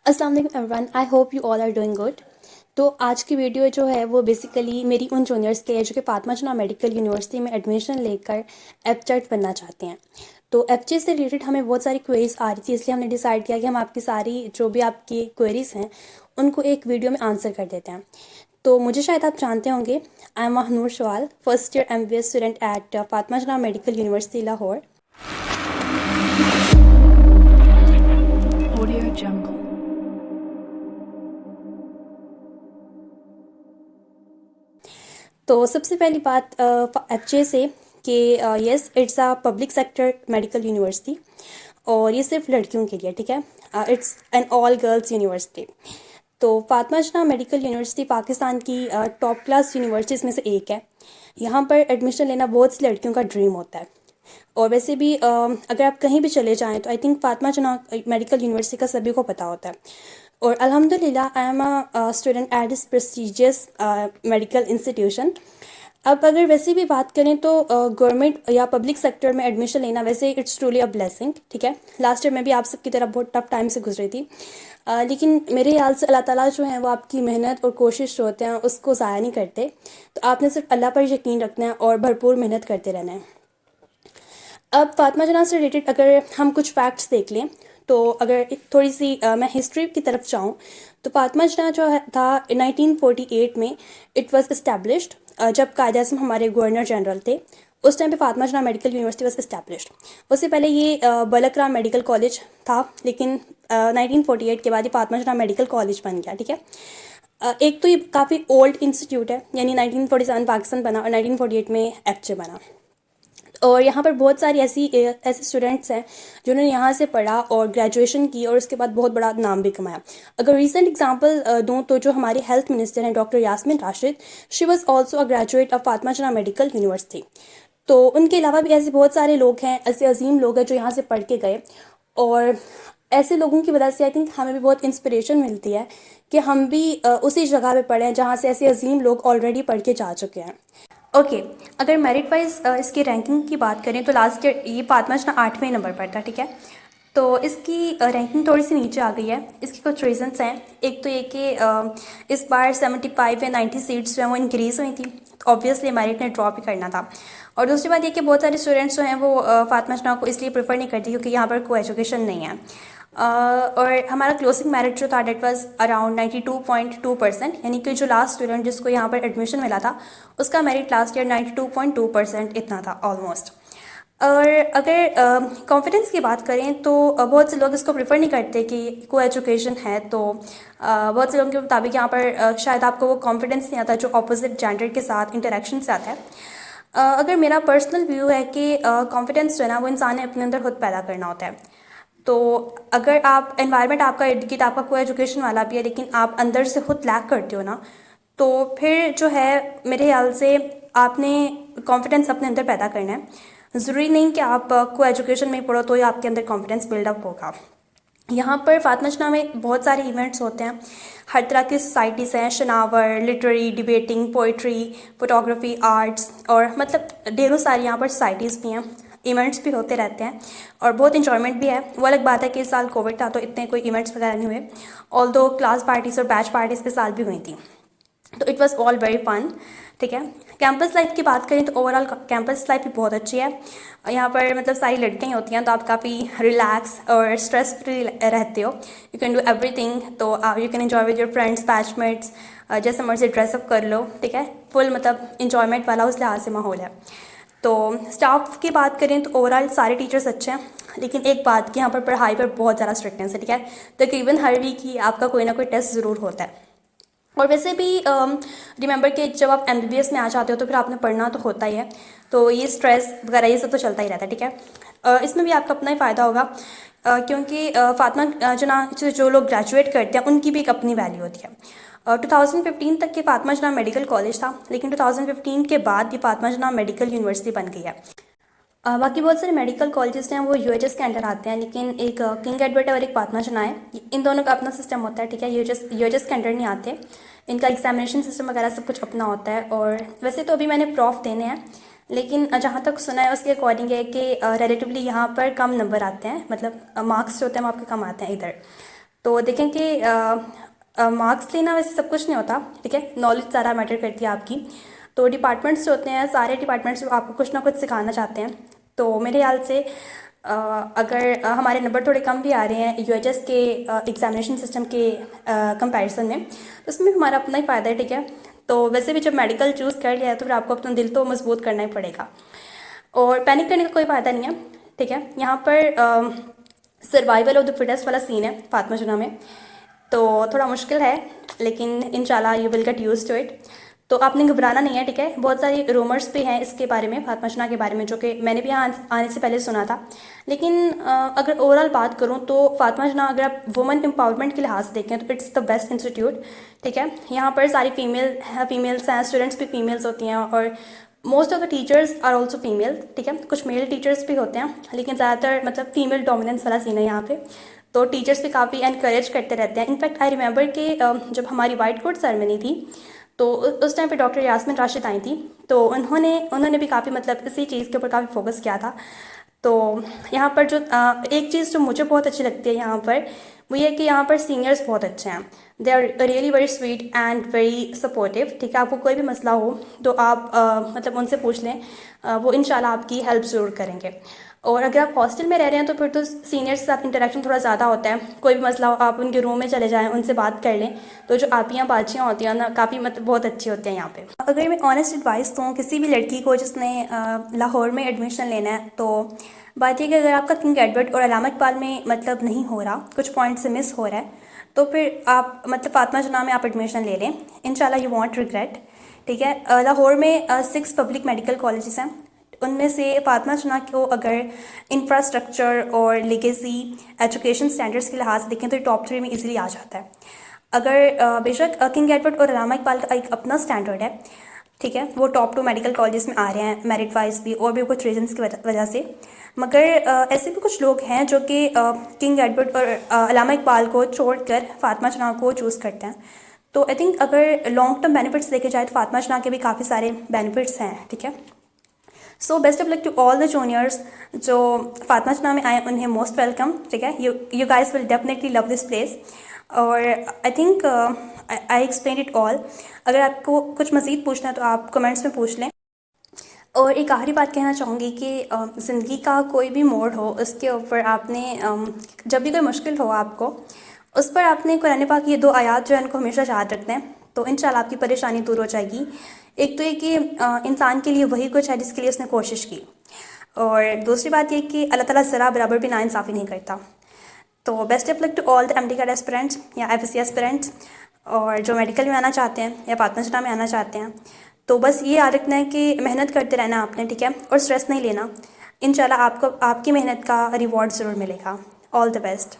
अस्सलाम वालेकुम everyone, I hope you all are doing good. तो आज की वीडियो जो है वो बेसिकली मेरी उन जूनियर्स के है जो कि फातिमा जना मेडिकल यूनिवर्सिटी में एडमिशन लेकर एफजेड बनना चाहते हैं। तो एफजे से रिलेटेड हमें बहुत सारी क्वेरीज आ रही थी, इसलिए हमने डिसाइड किया कि हम आपकी सारी जो भी आपकी क्वेरीज हैं उनको एक वीडियो में आंसर कर देते हैं। तो मुझे शायद आप जानते होंगे, I am Mahnoor Shawal, first year MBA student at Fatima Jinnah medical university Lahore. Audio Jungle. तो सबसे पहली बात एफजे से कि yes it's a public sector medical university और ये सिर्फ लड़कियों के लिए, ठीक है। It's an all girls university. तो फातिमा जना मेडिकल यूनिवर्सिटी पाकिस्तान की टॉप क्लास यूनिवर्सिटीज़ में से एक है। यहाँ पर एडमिशन लेना बहुत सी लड़कियों का ड्रीम होता है। और वैसे भी अगर आप कहीं भी चले जाएं तो I think Fatima Jinnah medical university का सभी को पता होता है। और अल्हम्दुलिल्लाह I am a student at this prestigious medical institution. अब अगर वैसे भी बात करें तो गवर्नमेंट या पब्लिक सेक्टर में एडमिशन लेना वैसे इट्स ट्रूली अ ब्लेसिंग, ठीक है। लास्ट ईयर मैं भी आप सबकी तरह बहुत टफ टाइम से गुजरी थी, लेकिन मेरे ख्याल से अल्लाह ताला जो है वो आपकी मेहनत और कोशिश जो होते हैं उसको ज़ाया नहीं करते। तो आपने सिर्फ अल्लाह पर यकीन रखना है और भरपूर मेहनत करते रहना है। अब फातिमा जना से रिलेटेड अगर हम कुछ फैक्ट्स देख लें तो अगर थोड़ी सी मैं हिस्ट्री की तरफ जाऊँ तो फातिमा जना जो था 1948 में इट वाज इस्टेब्लिश्ड। जब कायद आज़म हमारे गवर्नर जनरल थे उस टाइम पे Fatima Jinnah medical university was established. उससे पहले ये बलकराम मेडिकल कॉलेज था, लेकिन 1948 के बाद ये फातिमा जना मेडिकल कॉलेज बन गया, ठीक है। एक तो ये काफ़ी ओल्ड इंस्टीट्यूट है, यानी 1947 पाकिस्तान बना और 1948 में एफजे बना। और यहाँ पर बहुत सारी ऐसे स्टूडेंट्स हैं जिन्होंने यहाँ से पढ़ा और ग्रेजुएशन की और उसके बाद बहुत बड़ा नाम भी कमाया। अगर रीसेंट एग्जांपल दूँ तो जो हमारे हेल्थ मिनिस्टर हैं doctor Yasmin Rashid, she was also a graduate of Fatima Jinnah medical university. तो उनके अलावा भी ऐसे बहुत सारे लोग हैं, ऐसे अजीम लोग हैं जो यहाँ से पढ़ के गए। और ऐसे लोगों की वजह से आई थिंक हमें भी बहुत इंस्पिरेशन मिलती है कि हम भी उसी जगह पे पढ़ें जहाँ से ऐसे अजीम लोग ऑलरेडी पढ़ के जा चुके हैं। ओके, अगर मेरिट वाइज इसकी रैंकिंग की बात करें तो लास्ट ईयर ये फातिमा जना 8वें नंबर पर था, ठीक है। तो इसकी रैंकिंग थोड़ी सी नीचे आ गई है। इसके कुछ रीजंस हैं। एक तो ये कि इस बार 75 या 90 सीट्स जो हैं वो इंक्रीज़ हुई थी, तो ऑब्वियसली मेरिट ने ड्रॉप ही करना था। और दूसरी बात ये कि बहुत सारे स्टूडेंट्स जो हैं वो फातिमा जना को इसलिए प्रेफर नहीं करती क्योंकि यहाँ पर कोई एजुकेशन नहीं है। और हमारा क्लोजिंग मेरिट जो था डेट वाज अराउंड 92.2%, यानी कि जो लास्ट स्टूडेंट जिसको यहाँ पर एडमिशन मिला था उसका मेरिट लास्ट ईयर 92.2% इतना था ऑलमोस्ट। और अगर कॉन्फिडेंस की बात करें तो बहुत से लोग इसको प्रेफर नहीं करते कि को एजुकेशन है, तो बहुत से लोगों के मुताबिक यहाँ पर शायद आपको वो कॉन्फिडेंस नहीं आता जो अपोजिट जेंडर के साथ इंटरेक्शन से आता है। अगर मेरा पर्सनल व्यू है कि कॉन्फिडेंस जो है ना वो इंसान ने अपने अंदर खुद पैदा करना होता है। तो अगर आप एनवायरनमेंट आपका इर्द गिर्द आपका कोई एजुकेशन वाला भी है लेकिन आप अंदर से खुद लैक करते हो ना, तो फिर जो है मेरे ख्याल से आपने कॉन्फिडेंस अपने अंदर पैदा करना है। ज़रूरी नहीं कि आप को एजुकेशन में पढ़ो तो ही आपके अंदर कॉन्फिडेंस बिल्डअप होगा। यहाँ पर फातिमा जना में बहुत सारे इवेंट्स होते हैं, हर तरह की सोसाइटीज़ हैं, शनावर, literary, debating, poetry, photography, arts, और मतलब ढेरों सारी यहाँ पर सोसाइटीज़ भी हैं। इवेंट्स भी होते रहते हैं और बहुत इंजॉयमेंट भी है। वो अलग बात है कि इस साल कोविड था तो इतने कोई इवेंट्स वगैरह नहीं हुए, ऑल्दो क्लास पार्टीज़ और बैच पार्टीज़ इस साल भी हुई थी। तो it was all very fun, ठीक है। कैंपस लाइफ की बात करें तो ओवरऑल कैंपस लाइफ भी बहुत अच्छी है। यहाँ पर मतलब सारी लड़कियाँ ही होती हैं तो आप काफ़ी रिलैक्स और स्ट्रेस फ्री रहते हो। यू कैन डू एवरीथिंग, तो you can enjoy with your friends, batchmates, जैसे मर्जी ड्रेसअप कर लो, ठीक है। फुल मतलब इंजॉयमेंट वाला उस लिहाज से माहौल है। तो स्टाफ की बात करें तो ओवरऑल सारे टीचर्स अच्छे हैं, लेकिन एक बात कि यहाँ पर पढ़ाई पर बहुत ज़्यादा स्ट्रिक्टनेस है, ठीक है। तकरीबन हर वीक ही आपका कोई ना कोई टेस्ट ज़रूर होता है। और वैसे भी रिमेंबर कि जब आप MBBS में आ जाते हो तो फिर आपने पढ़ना तो होता ही है, तो ये स्ट्रेस वगैरह ये सब तो चलता ही रहता है, ठीक है। इसमें भी आपका अपना ही फ़ायदा होगा, क्योंकि फातिमा जना से जो लोग ग्रेजुएट करते हैं उनकी भी एक अपनी वैल्यू होती है। 2015 तक के फातिमा जना मेडिकल कॉलेज था, लेकिन 2015 के बाद ये फातिमा जना मेडिकल यूनिवर्सिटी बन गई है। बाकी बहुत सारे मेडिकल कॉलेजेस हैं वो UHS के अंडर आते हैं, लेकिन एक किंग एडवर्ड और एक फातिमा जना है, इन दोनों का अपना सिस्टम होता है, ठीक है। UHS के अंडर नहीं आते, इनका एग्जामिनेशन सिस्टम वगैरह सब कुछ अपना होता है। और वैसे तो अभी मैंने प्रॉफ देने हैं, लेकिन जहाँ तक सुना है उसके अकॉर्डिंग है कि रिलेटिवली यहाँ पर कम नंबर आते हैं, मतलब मार्क्स जो होते हैं वो आपके कम आते हैं इधर। तो देखें कि मार्क्स लेना वैसे सब कुछ नहीं होता, ठीक है, नॉलेज ज़्यादा मैटर करती है आपकी। तो डिपार्टमेंट्स जो होते हैं, सारे डिपार्टमेंट्स आपको कुछ ना कुछ सिखाना चाहते हैं। तो मेरे ख्याल से अगर हमारे नंबर थोड़े कम भी आ रहे हैं यूएचएस के एग्जामिनेशन सिस्टम के कंपैरिजन में, तो उसमें हमारा अपना ही फ़ायदा है, ठीक है। तो वैसे भी जब मेडिकल चूज़ कर लिया है तो फिर आपको अपना दिल तो मजबूत करना ही पड़ेगा, और पैनिक करने का कोई फ़ायदा नहीं है, ठीक है। यहाँ पर सर्वाइवल ऑफ द फिटेस्ट वाला सीन है फातिमा जुना में, तो थोड़ा मुश्किल है, लेकिन इंशाल्लाह you will get use to it. तो आपने घबराना नहीं है, ठीक है। बहुत सारी रूमर्स भी हैं इसके बारे में, फातिमा जुना के बारे में, जो कि मैंने भी यहाँ आने से पहले सुना था। लेकिन अगर ओवरऑल बात करूँ तो फातिमा जुना, अगर आप वुमेन एम्पावरमेंट के लिहाज से देखें तो इट्स द बेस्ट इंस्टीट्यूट, ठीक है। यहाँ पर सारी फीमेल्स हैं, स्टूडेंट्स भी फीमेल्स होती हैं, और most of the teachers are also female, ठीक है। कुछ मेल टीचर्स भी होते हैं, लेकिन ज़्यादातर मतलब फीमेल डोमिनेंस वाला सीन है यहाँ पे। तो टीचर्स भी काफ़ी एनकरेज करते रहते हैं। इनफैक्ट आई रिमेंबर कि जब हमारी वाइट कोट सेरेमनी थी तो उस टाइम पे डॉक्टर यास्मीन राशिद आई थी, तो उन्होंने भी काफ़ी मतलब इसी चीज़ के ऊपर काफ़ी फोकस किया था। तो यहाँ पर जो एक चीज़ जो मुझे बहुत अच्छी लगती है यहाँ पर, वो ये है कि यहाँ पर सीनियर्स बहुत अच्छे हैं। They are really very sweet and very supportive, ठीक है। आपको कोई भी मसला हो तो आप मतलब उनसे पूछ लें, वो इंशाल्लाह आपकी हेल्प ज़रूर करेंगे। और अगर आप हॉस्टल में रह रहे हैं तो फिर तो सीनियर्स के साथ इंटरेक्शन थोड़ा ज़्यादा होता है। कोई भी मसला हो आप उनके रूम में चले जाएं, उनसे बात कर लें। तो जो आपियाँ बाचियाँ होती हैं ना, काफ़ी मतलब बहुत अच्छी होती हैं यहाँ पे। अगर मैं ऑनेस्ट एडवाइस दूँ किसी भी लड़की को जिसने लाहौर में एडमिशन लेना है, तो बात यह कि अगर आपका किंग एडवर्ड और अल्लामा इकबाल में मतलब नहीं हो रहा, कुछ पॉइंट से मिस हो रहा है, तो फिर आप मतलब फातिमा जुना में आप एडमिशन ले लें, इंशाल्लाह यू वॉन्ट रिग्रेट, ठीक है। लाहौर में 6 पब्लिक मेडिकल कॉलेजेस हैं, उनमें से फातिमा जुना को अगर इंफ्रास्ट्रक्चर और लेगेसी एजुकेशन स्टैंडर्ड्स के लिहाज से देखें तो टॉप 3 में इजीली आ जाता है। अगर बेशक किंग एडवर्ड और अल्लामा इकबाल का एक अपना स्टैंडर्ड है, ठीक है, वो टॉप 2 मेडिकल कॉलेजेस में आ रहे हैं मेरिट वाइज भी, और भी कुछ रीजंस की वजह से। मगर ऐसे भी कुछ लोग हैं जो कि किंग एडवर्ड और अल्लामा इकबाल को छोड़कर फातिमा जुना को चूज़ करते हैं। तो आई थिंक अगर लॉन्ग टर्म बेनिफिट्स देखे जाए तो फातिमा जुना के भी काफ़ी सारे बेनिफिट्स हैं, ठीक है। So best of luck to all the juniors जो फातिमा जुना में आए, उन्हें मोस्ट वेलकम, ठीक है। You guys will definitely love this place, और I think I explain it all. अगर आपको कुछ मज़ीद पूछना है तो आप कमेंट्स में पूछ लें। और एक आखिरी बात कहना चाहूँगी कि ज़िंदगी का कोई भी मोड़ हो, उसके ऊपर आपने जब भी कोई मुश्किल हो आपको, उस पर आपने कुरान पाक की ये 2 आयात जो है उनको हमेशा याद रखते हैं, तो इंशाल्लाह आपकी परेशानी दूर हो जाएगी। एक तो ये कि इंसान के लिए वही कुछ है जिसके लिए उसने कोशिश की, और दूसरी बात ये कि अल्लाह ताला ज़रा बराबर भी नाइंसाफ़ी नहीं करता। तो best of luck to all the MDCAT aspirants या एफएससी एस्पिरेंट्स, और जो मेडिकल में आना चाहते हैं या फातिमा जुना में आना चाहते हैं, तो बस ये याद रखना है कि मेहनत करते रहना आपने, ठीक है, और स्ट्रेस नहीं लेना। इंशाल्लाह आपको आपकी मेहनत का रिवॉर्ड ज़रूर मिलेगा। All the best.